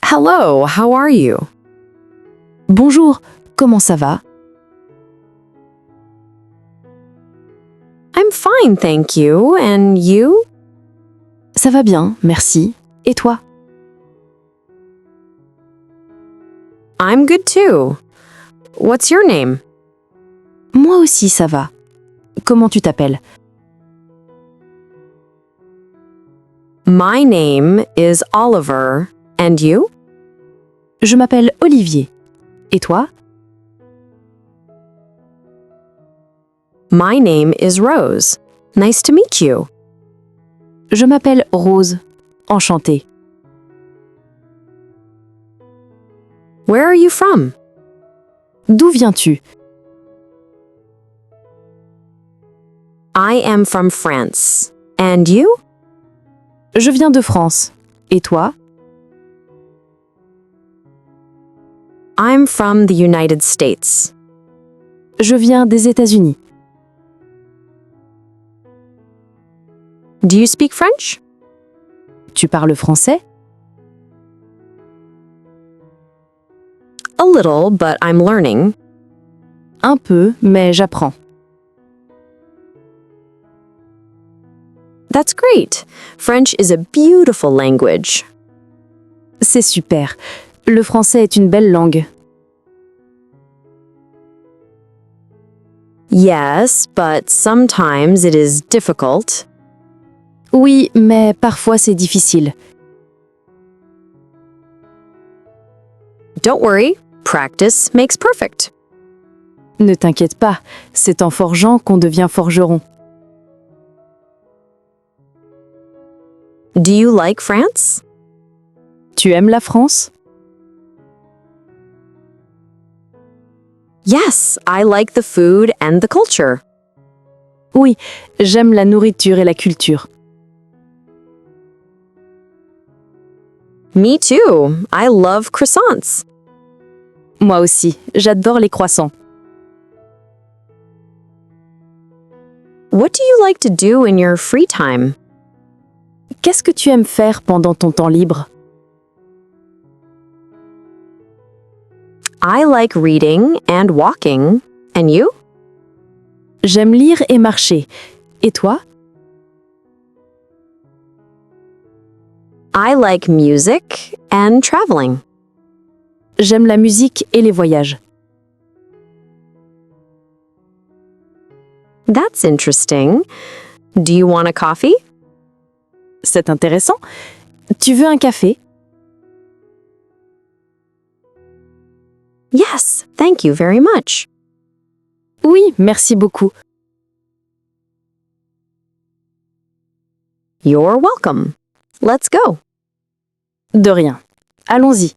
Hello, how are you? Bonjour, comment ça va? I'm fine, thank you. And you? Ça va bien, merci. Et toi? I'm good too. What's your name? Moi aussi, ça va. Comment tu t'appelles? My name is Oliver. And you? Je m'appelle Olivier. Et toi? My name is Rose. Nice to meet you. Je m'appelle Rose. Enchantée. Where are you from? D'où viens-tu? I am from France. And you? Je viens de France. Et toi? I'm from the United States. Je viens des États-Unis. Do you speak French? Tu parles français? A little, but I'm learning. Un peu, mais j'apprends. That's great. French is a beautiful language. C'est super. Le français est une belle langue. Yes, but sometimes it is difficult. Oui, mais parfois c'est difficile. Don't worry, practice makes perfect. Ne t'inquiète pas, c'est en forgeant qu'on devient forgeron. Do you like France? Tu aimes la France? Yes, I like the food and the culture. Oui, j'aime la nourriture et la culture. Me too. I love croissants. Moi aussi, j'adore les croissants. What do you like to do in your free time? Qu'est-ce que tu aimes faire pendant ton temps libre? I like reading and walking. And you? J'aime lire et marcher. Et toi? I like music and traveling. J'aime la musique et les voyages. That's interesting. Do you want a coffee? C'est intéressant. Tu veux un café? Yes, thank you very much. Oui, merci beaucoup. You're welcome. Let's go. De rien. Allons-y.